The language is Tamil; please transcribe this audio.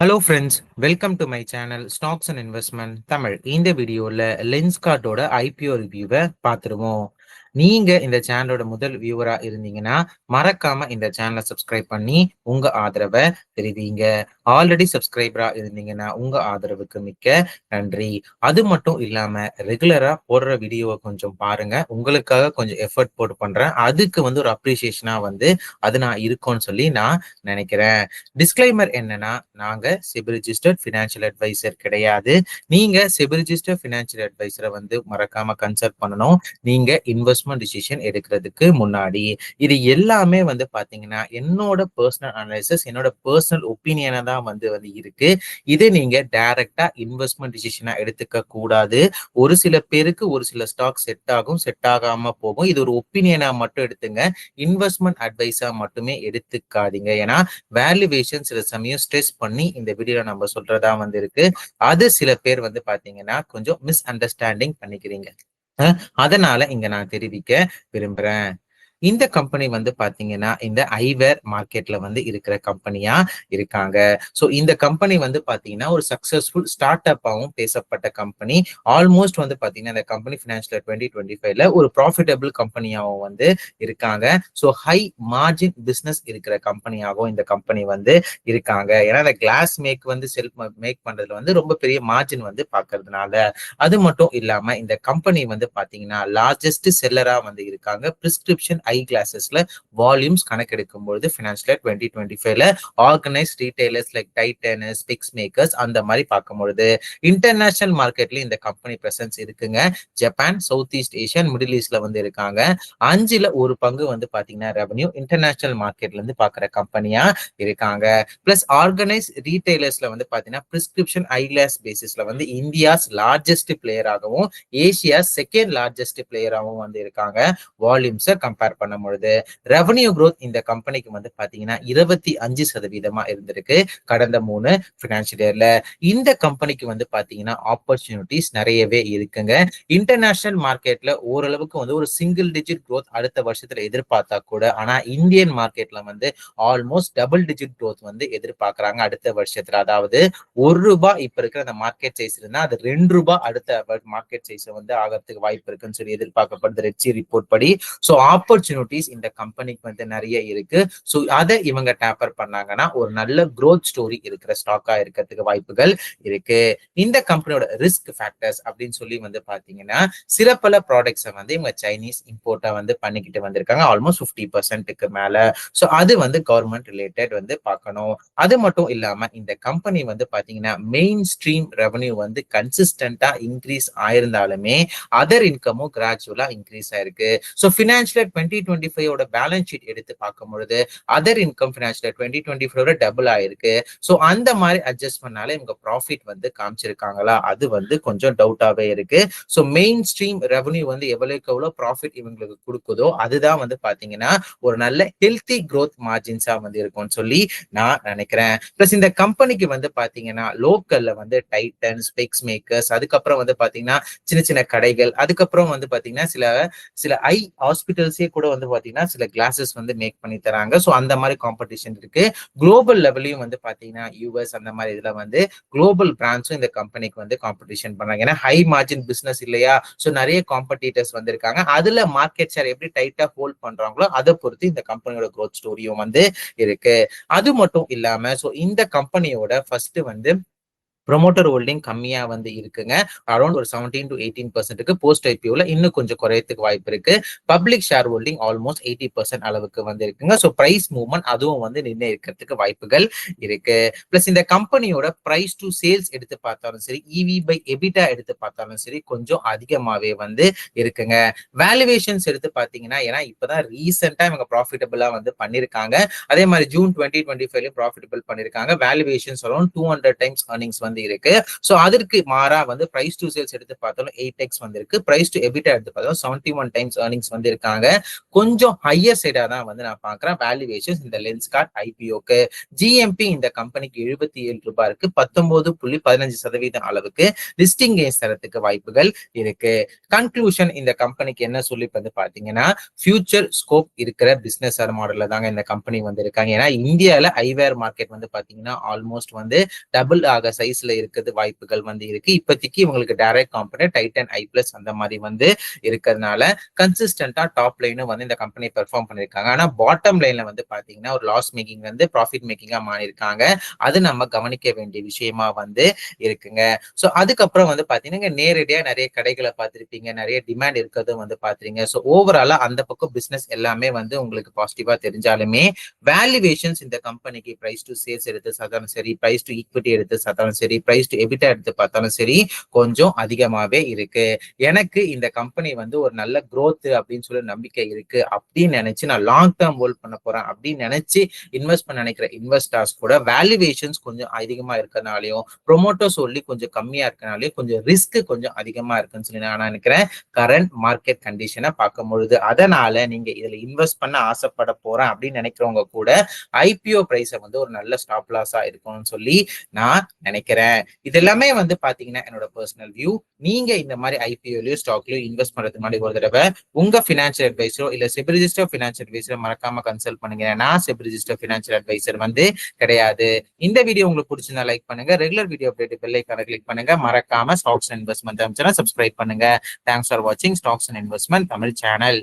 Hello friends, welcome to my channel stocks and investment Tamil. இந்த வீடியோவில் லென்ஸ்கார்ட்டோட ஐபிஓ ரிவ்யூவை பார்த்துருவோம். நீங்க இந்த சேனலோட முதல் வியூவரா இருந்தீங்கன்னா மறக்காம இந்த சேனலை சப்ஸ்கிரைப் பண்ணி உங்க ஆதரவை தெரிவிங்க. ஆல்ரெடி சப்ஸ்கிரைபரா இருந்தீங்கன்னா உங்க ஆதரவுக்கு மிக்க நன்றி. அது மட்டும் இல்லாம ரெகுலரா போடுற வீடியோவை கொஞ்சம் பாருங்க. உங்களுக்காக கொஞ்சம் எஃபர்ட் போட்டு பண்றேன். அதுக்கு ஒரு அப்ரிசியேஷனா அது நான் இருக்கும்னு சொல்லி நான் நினைக்கிறேன். டிஸ்க்ளைமர் என்னன்னா, நாங்க செபி ரிஜிஸ்டர்ட் ஃபினான்ஷியல் அட்வைசர் கிடையாது. நீங்க செபி ரிஜிஸ்டர்ட் ஃபினான்ஷியல் அட்வைசரை மறக்காம கன்சல்ட் பண்ணணும். நீங்க இன்வெஸ்ட்மெண்ட் டிசிஷன் எடுக்கிறதுக்கு முன்னாடி. இது எல்லாமே பாத்தீங்கன்னா என்னோட பர்சனல் அனாலிசிஸ், என்னோட பர்சனல் ஒப்பீனியனா தான் இருக்கு. இது நீங்க டைரக்டா இன்வெஸ்ட்மெண்ட் டிசிஷனா எடுத்துக்க கூடாது. ஒரு சில பேருக்கு ஒரு சில ஸ்டாக் செட் ஆகும், செட் ஆகாம போகும். இது ஒரு ஒப்பீனியனா மட்டும் எடுத்துங்க. இன்வெஸ்ட்மெண்ட் அட்வைஸா மட்டுமே எடுத்துக்காதீங்க. ஏன்னா வேல்யூவேஷன் சில சமயம் ஸ்ட்ரெஸ் பண்ணி இந்த வீடியோல நம்ம சொல்றதா இருக்கு. அது சில பேர் பாத்தீங்கன்னா கொஞ்சம் மிஸ் அண்டர்ஸ்டாண்டிங் பண்ணிக்கிறீங்க. அதனால இங்க நான் தெரிவிக்க விரும்புறேன். இந்த கம்பெனி பாத்தீங்கன்னா இந்த ஐவேர் மார்க்கெட்ல இருக்கிற கம்பெனியா இருக்காங்க. சோ இந்த கம்பெனி பாத்தீங்கன்னா ஒரு சக்சஸ்ஃபுல் ஸ்டார்ட் அப்பாவும் பேசப்பட்ட கம்பெனி. ஆல்மோஸ்ட் பாத்தீங்கன்னா இந்த கம்பெனி பினான்சியல் 2025ல ஒரு ப்ராஃபிட்டபிள் கம்பெனியாவும் இருக்காங்க. சோ ஹை மார்ஜின் பிசினஸ் இருக்கிற கம்பெனியாகவும் இந்த கம்பெனி இருக்காங்க. ஏன்னா இந்த கிளாஸ் மேக் செல்ஃப் மேக் பண்றதுல ரொம்ப பெரிய மார்ஜின் பாக்குறதுனால. அது மட்டும் இல்லாம இந்த கம்பெனி பாத்தீங்கன்னா லார்ஜஸ்ட் செல்லரா இருக்காங்க. பிரிஸ்கிரிப்ஷன் ஐ கிளாஸஸ்ல வால்யூம்ஸ் கணக்கெடுக்கும் பொழுது பினான்சியல் 2025ல organise retailers like Titans, fix makers அந்த மாதிரி பார்க்கும் பொழுது இன்டர்நேஷனல் மார்க்கெட்ல இந்த கம்பெனி பிரசன்ஸ் இருக்குங்க. Japan, south east Asia, middle ஈஸ்ட்ல இருக்காங்க. 5ல் 1 பங்கு பாத்தீங்கன்னா ரெவன்யூ இன்டர்நேஷனல் மார்க்கெட்ல இருந்து பாக்குற கம்பெனியா இருக்காங்க. பிளஸ் ஆர்கனைஸ் ரீட்டைலர்ஸ்ல பாத்தீங்கன்னா பிரிஸ்கிரிப்ஷன் ஐ கிளாஸ் பேசிஸ்ல இந்தியாஸ் லார்ஜஸ்ட் பிளேயராகவும் ஏசியா செகண்ட் லார்ஜஸ்ட் பிளேயராகவும் இருக்காங்க. வால்யூம்ஸை கம்பேர் பண்ணும் பொழுது ரெவன்யூ growth இந்த கம்பெனிக்கு பாத்தீங்கன்னா 25% இருந்திருக்கு கடந்த 3 பினான்சியல் இயர்ல. இந்த கம்பெனிக்கு பாத்தீங்கன்னா ஆப்பர்ச்சுனிட்டிஸ் நிறையவே இருக்குங்க. இன்டர்நேஷனல் மார்க்கெட்ல ஓரளவுக்கு ஒரு சிங்கிள் டிஜிட் growth அடுத்த வருஷத்துல எதிர்பார்த்தா கூட, ஆனா இந்தியன் மார்க்கெட்ல ஆல்மோஸ்ட் டபுள் டிஜிட் growth எதிர்பார்க்கறாங்க அடுத்த வருஷத்துல. அதாவது ₹1 இப்ப இருக்கிற அந்த மார்க்கெட் சைஸ் இருந்தா அது ₹2 அடுத்த மார்க்கெட் சைஸ் ஆகிறதுக்கு வாய்ப்பு இருக்குன்னு சொல்லி எதிர்பார்க்கப்படுது ரெட்சி ரிப்போர்ட் படி. சோ ஆப்பர்ச்சுனிட்டிஸ் இந்த கம்பெனிக்கு நிறைய இருக்கு. சோ அதை இவங்க டேப்பர் பண்ணாங்கன்னா ஒரு நல்ல growth ஸ்டோரி இருக்கிற ஸ்டாக்கா இருக்கிறதுக்கு வாய்ப்புகள் இருக்கு. இந்த கம்பெனியோட ரிஸ்க் ஃபேக்டர்ஸ் அப்படின்னு சொல்லி பாத்தீங்கன்னா சில பல ப்ராடக்ட்ஸை இவங்க சைனீஸ் இம்போர்ட்டா பண்ணிக்கிட்டு வந்திருக்காங்க. ஆல்மோஸ்ட் 50%க்கு மேல. சோ அது கவர்மெண்ட் ரிலேட்டட் பார்க்கணும். அது மட்டும் இல்லாம இந்த கம்பெனி பாத்தீங்கன்னா மெயின் ஸ்ட்ரீம் ரெவன்யூ கன்சிஸ்டன்டா இன்க்ரீஸ் ஆயிருந்தாலுமே அதர் இன்கமும் கிராஜுவலா இன்க்ரீஸ் ஆயிருக்கு. சோ பினான்சியல் 2025 பேலன்ஸ் ஷீட் எடுத்து பார்க்கும் பொழுது அதர் இன்கம் பினான்சியல் 2025 டபுள் ஆயிருக்கு. சோ அந்த மாதிரி அட்ஜஸ்ட் பண்ணாலே இவங்க ப்ராஃபிட் காமிச்சிருக்காங்களா, அது கொஞ்சம் டவுட்டாவே இருக்கு. சோ மெயின் ஸ்ட்ரீம் ரெவன்யூ எவ்வளவுக்கு எவ்வளவு ப்ராஃபிட் இவங்களுக்கு கொடுக்குதோ அதுதான் பாத்தீங்கன்னா ஒரு நல்ல ஹெல்த்தி growth மார்ஜின்ஸா இருக்கும்னு சொல்லி நான் நினைக்கிறேன். பிளஸ் இந்த கம்பெனிக்கு பாத்தீங்கன்னா லோக்கல்ல டைட்டன்ஸ், பிக்ஸ் மேக்கர்ஸ், அதுக்கப்புறம் பாத்தீங்கன்னா சின்ன சின்ன கடைகள், அதுக்கப்புறம் பாத்தீங்கன்னா சில சில ஐ ஹாஸ்பிட்டல்ஸே கூட பாத்தீங்கன்னா சில கிளாஸஸ் மேக் பண்ணி தராங்க. சோ அந்த மாதிரி காம்படிஷன் இருக்கு. குளோபல் லெவலையும் பாத்தீங்கன்னா யூஎஸ் அந்த மாதிரி இதுல குளோபல் பிராண்ட்ஸும் இந்த கம்பெனிக்கு காம்படிஷன் பண்றாங்க. ஏன்னா ஹை மார்ஜின் பிசினஸ் இல்லையா. சோ நிறைய காம்படிட்டர்ஸ் இருக்காங்க. அதுல மார்க்கெட் ஷேர் எப்படி டைட்டா ஹோல்ட் பண்றாங்களோ அதை பொறுத்து இந்த கம்பெனியோட growth ஸ்டோரியும் இருக்கு. அது மட்டும் இல்லாம சோ இந்த கம்பெனியோட ஃபர்ஸ்ட் ப்ரொமோட்டர் ஹோல்டிங் கம்மியா இருக்குங்க. அரௌண்ட் ஒரு 17 to 18% போஸ்ட் ஐபிஓல இன்னும் கொஞ்சம் குறையத்துக்கு வாய்ப்பு இருக்கு. பப்ளிக் ஷேர் ஹோல்டிங் ஆல்மோஸ்ட் 80% அளவுக்கு இருக்குங்க. சோ பிரைஸ் மூவ்மெண்ட் அதுவும் நிர்ணயிக்கிறதுக்கு வாய்ப்புகள் இருக்கு. பிளஸ் இந்த கம்பெனியோட பிரைஸ் டு சேல்ஸ் எடுத்து பார்த்தாலும் சரி, இவி பை எபிட்டா எடுத்து பார்த்தாலும் சரி கொஞ்சம் அதிகமாவே இருக்குங்க. வேல்யூவேஷன்ஸ் எடுத்து பாத்தீங்கன்னா ஏன்னா இப்பதான் ரீசெண்டா இவங்க ப்ராஃபிட்டபிளா பண்ணிருக்காங்க. அதே மாதிரி ஜூன் 2025 ப்ராஃபிட்டபிள் பண்ணிருக்காங்க. வேல்யூவேஷன்ஸ் அரௌண்ட் 200 டைம்ஸ் earnings வந்து இருக்கு. சோ அதற்கு மாறா வந்து பிரைஸ் டு சேல்ஸ் எடுத்து பார்த்தாலும் 8x வந்திருக்கு. பிரைஸ் டு எபிட்டா எடுத்து பார்த்தாலும் 71 டைம்ஸ் ஏர்னிங்ஸ் வந்து இருக்காங்க. கொஞ்சம் ஹையர் சைடா தான் வந்து நான் பார்க்கிறேன் வேல்யூவேஷன்ஸ் இந்த லென்ஸ்கார்ட் ஐபிஓக்கு. ஜிஎம்பி இந்த கம்பெனிக்கு ரூ. 77 இருக்கு. 19.15% அளவுக்கு லிஸ்டிங் கெயின்ஸ் தரத்துக்கு வாய்ப்புகள் இருக்கு. கன்க்ளூஷன் இந்த கம்பெனிக்கு என்ன சொல்லி வந்து பாத்தீங்கன்னா ஃபியூச்சர் ஸ்கோப் இருக்கிற பிசினஸ் மாடல்ல தாங்க இந்த கம்பெனி வந்து இருக்காங்க. ஏன்னா இந்தியால ஐவேர் மார்க்கெட் வந்து பாத்தீங்கன்னா ஆல்மோஸ்ட் வந்து டபுள் ஆக சைஸ்ல இருக்கிறது வாய்ப்புகள் வந்து இருக்கு. இப்போதைக்கு இவங்களுக்கு டைரக்ட் காம்பனன்ட் டைட்டன் ஐ பிளஸ் அந்த மாதிரி வந்து இருக்கிறதுனால கன்சிஸ்டன்டா டாப் லைனும் வந்து இந்த கம்பெனி பெர்ஃபார்ம் பண்ணிருக்காங்க. ஆனா பாட்டம் லைன்ல வந்து பாத்தீங்கன்னா ஒரு லாஸ் மேக்கிங் வந்து ப்ராஃபிட் மேக்கிங்கா மாறி இருக்காங்க. அது நம்ம கவனிக்க வேண்டிய விஷயமா வந்து இருக்குங்க. சோ அதுக்கப்புறம் வந்து பாத்தீங்கன்னா நேரடியா நிறைய கடைகளை பார்த்திருப்பீங்க, நிறைய டிமாண்ட் இருக்கிறதும் வந்து பாத்துறீங்க. சோ ஓவராலா அந்த பக்கம் பிசினஸ் எல்லாமே வந்து உங்களுக்கு பாசிட்டிவா தெரிஞ்சாலுமே வேல்யூவேஷன்ஸ் இந்த கம்பெனிக்கு பிரைஸ் டு சேல்ஸ் எடுத்து பார்த்தாலும் சரி, பிரைஸ் டு ஈக்விட்டி எடுத்து பார்த்தாலும் சரி, பிரைஸ் டு எபிட்டா எடுத்து பார்த்தாலும் சரி கொஞ்சம் அதிகமாவே இருக்கு. எனக்கு இந்த கம்பெனி வந்து ஒரு நல்ல growth அப்படின்னு சொல்லி நம்பிக்கை இருக்கு அப்படின்னு நினைச்சு நான் லாங் டேர்ம் ஹோல்ட் பண்ண போறேன் அப்படின்னு நினைச்சு இன்வெஸ்ட் பண்ண நினைக்கிற இன்வெஸ்டர்ஸ் கூட வேல்யூவேஷன்ஸ் கொஞ்சம் அதிகமா இருக்கிறனாலையும் ப்ரொமோட்டர்ஸ் சொல்லி கொஞ்சம் கம்மியா இருக்கனாலையும் கொஞ்சம் ரிஸ்க் கொஞ்சம் அதிகமா இருக்குன்னு சொல்லி நான் நினைக்கிறேன் கரண்ட் மார்க்கெட் கண்டிஷனை பார்க்கும் பொழுது. அதனால நீங்க இதுல இன்வெஸ்ட் பண்ண ஆசைப்பட போறேன் அப்படின்னு நினைக்கிறவங்க கூட ஐபிஓ பிரைஸை வந்து ஒரு நல்ல ஸ்டாப் லாஸா இருக்கும்னு சொல்லி நான் நினைக்கிறேன். இது எல்லாமே வந்து பாத்தீங்கன்னா என்னோட பர்சனல் வியூ. நீங்க இந்த மாதிரி ஐபிஓலயோ ஸ்டாக்லயோ இன்வெஸ்ட் பண்றதுக்கு முன்னாடி ஒரு தடவை உங்க பினான்சியல் அட்வைசரோ இல்ல செபி ரிஜிஸ்டர் பினான்சியல் அட்வைசரோ மறக்காம கன்சல்ட் பண்ணுங்க. நான் செபி ரிஜிஸ்டர் பினான்சியல் அட்வைசர் வந்து கிடையாது. இந்த வீடியோ உங்களுக்கு பிடிச்சிருந்தா லைக் பண்ணுங்க. ரெகுலர் வீடியோ அப்டேட் பெல் ஐகானை கிளிக் பண்ணுங்க. மறக்காம stocks and investment channel subscribe பண்ணுங்க. தேங்க்ஸ் ஃபார் வாட்சிங் stocks and investment Tamil channel.